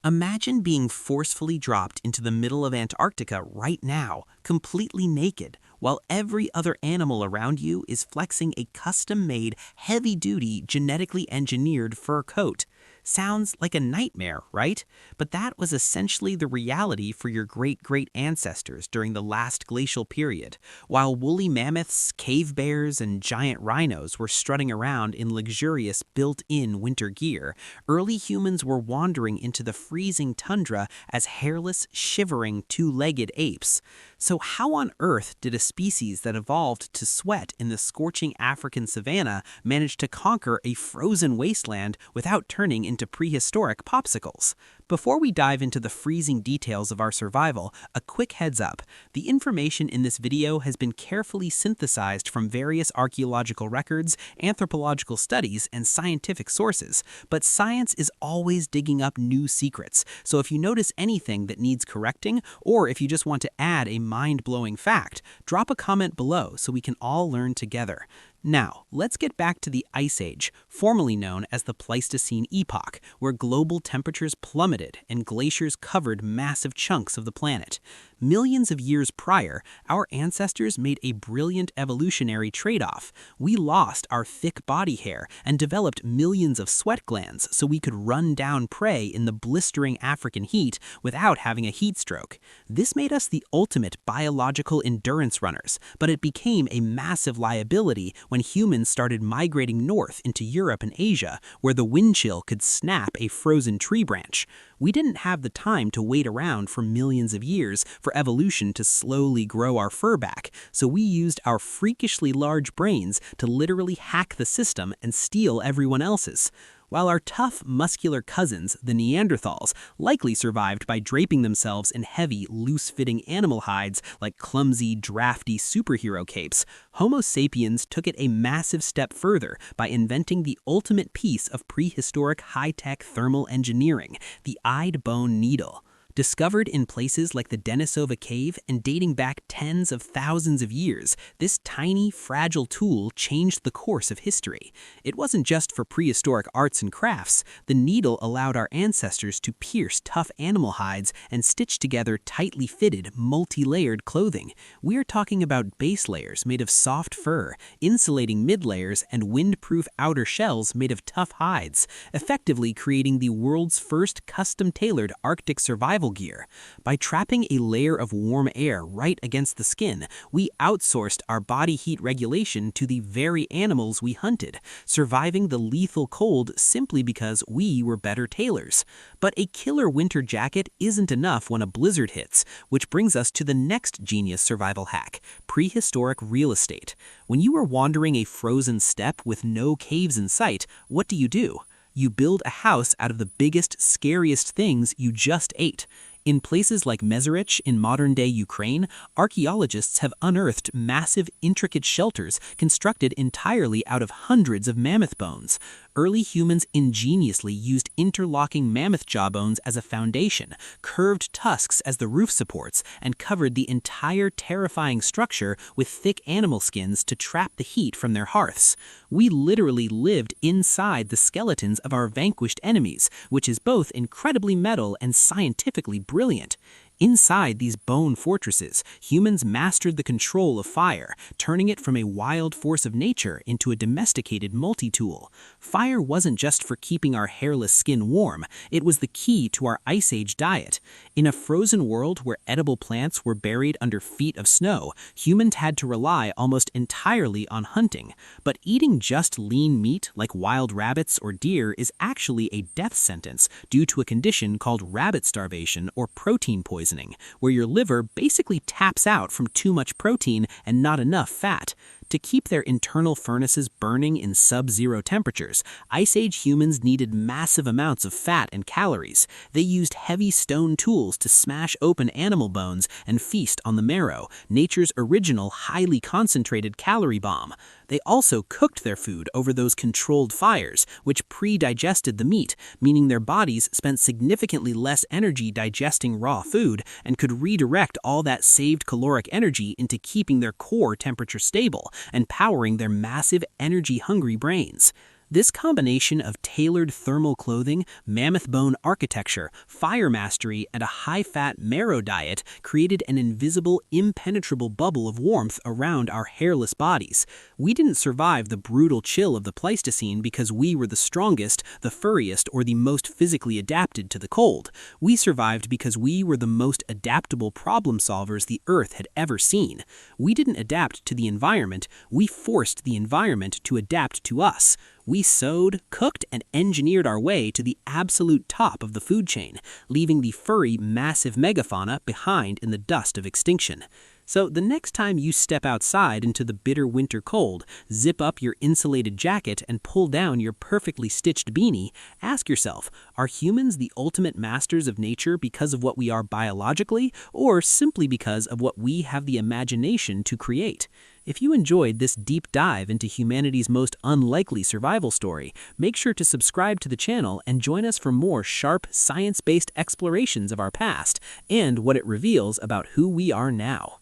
Imagine being forcefully dropped into the middle of Antarctica right now, completely naked, while every other animal around you is flexing a custom-made, heavy-duty, genetically engineered fur coat. Sounds like a nightmare, right? But that was essentially the reality for your great-great ancestors during the last glacial period. While woolly mammoths, cave bears, and giant rhinos were strutting around in luxurious built-in winter gear, early humans were wandering into the freezing tundra as hairless, shivering, two-legged apes. So how on earth did a species that evolved to sweat in the scorching African savanna manage to conquer a frozen wasteland without turning into prehistoric popsicles? Before we dive into the freezing details of our survival, a quick heads up. The information in this video has been carefully synthesized from various archaeological records, anthropological studies, and scientific sources, but science is always digging up new secrets, so if you notice anything that needs correcting, or if you just want to add a mind-blowing fact, drop a comment below so we can all learn together. Now, let's get back to the Ice Age, formerly known as the Pleistocene Epoch, where global temperatures plummeted and glaciers covered massive chunks of the planet. Millions of years prior, our ancestors made a brilliant evolutionary trade-off. We lost our thick body hair and developed millions of sweat glands so we could run down prey in the blistering African heat without having a heat stroke. This made us the ultimate biological endurance runners, but it became a massive liability when humans started migrating north into Europe and Asia, where the wind chill could snap a frozen tree branch. We didn't have the time to wait around for millions of years for evolution to slowly grow our fur back, so we used our freakishly large brains to literally hack the system and steal everyone else's. While our tough, muscular cousins, the Neanderthals, likely survived by draping themselves in heavy, loose-fitting animal hides like clumsy, drafty superhero capes, Homo sapiens took it a massive step further by inventing the ultimate piece of prehistoric high-tech thermal engineering, the eyed bone needle. Discovered in places like the Denisova Cave and dating back tens of thousands of years, this tiny, fragile tool changed the course of history. It wasn't just for prehistoric arts and crafts. The needle allowed our ancestors to pierce tough animal hides and stitch together tightly fitted, multi-layered clothing. We're talking about base layers made of soft fur, insulating mid-layers, and windproof outer shells made of tough hides, effectively creating the world's first custom-tailored Arctic survival gear. By trapping a layer of warm air right against the skin, we outsourced our body heat regulation to the very animals we hunted, surviving the lethal cold simply because we were better tailors. But a killer winter jacket isn't enough when a blizzard hits, which brings us to the next genius survival hack: prehistoric real estate. When you are wandering a frozen steppe with no caves in sight, what do? You build a house out of the biggest, scariest things you just ate. In places like Mezhirich in modern-day Ukraine, archaeologists have unearthed massive, intricate shelters constructed entirely out of hundreds of mammoth bones. Early humans ingeniously used interlocking mammoth jawbones as a foundation, curved tusks as the roof supports, and covered the entire terrifying structure with thick animal skins to trap the heat from their hearths. We literally lived inside the skeletons of our vanquished enemies, which is both incredibly metal and scientifically brilliant. Inside these bone fortresses, humans mastered the control of fire, turning it from a wild force of nature into a domesticated multi-tool. Fire wasn't just for keeping our hairless skin warm, it was the key to our Ice Age diet. In a frozen world where edible plants were buried under feet of snow, humans had to rely almost entirely on hunting. But eating just lean meat like wild rabbits or deer is actually a death sentence due to a condition called rabbit starvation or protein poisoning, where your liver basically taps out from too much protein and not enough fat. To keep their internal furnaces burning in sub-zero temperatures, Ice Age humans needed massive amounts of fat and calories. They used heavy stone tools to smash open animal bones and feast on the marrow, nature's original highly concentrated calorie bomb. They also cooked their food over those controlled fires, which pre-digested the meat, meaning their bodies spent significantly less energy digesting raw food and could redirect all that saved caloric energy into keeping their core temperature stable and powering their massive energy-hungry brains. This combination of tailored thermal clothing, mammoth bone architecture, fire mastery, and a high-fat marrow diet created an invisible, impenetrable bubble of warmth around our hairless bodies. We didn't survive the brutal chill of the Pleistocene because we were the strongest, the furriest, or the most physically adapted to the cold. We survived because we were the most adaptable problem solvers the Earth had ever seen. We didn't adapt to the environment, we forced the environment to adapt to us. We sewed, cooked, and engineered our way to the absolute top of the food chain, leaving the furry, massive megafauna behind in the dust of extinction. So the next time you step outside into the bitter winter cold, zip up your insulated jacket and pull down your perfectly stitched beanie, ask yourself, are humans the ultimate masters of nature because of what we are biologically, or simply because of what we have the imagination to create? If you enjoyed this deep dive into humanity's most unlikely survival story, make sure to subscribe to the channel and join us for more sharp, science-based explorations of our past and what it reveals about who we are now.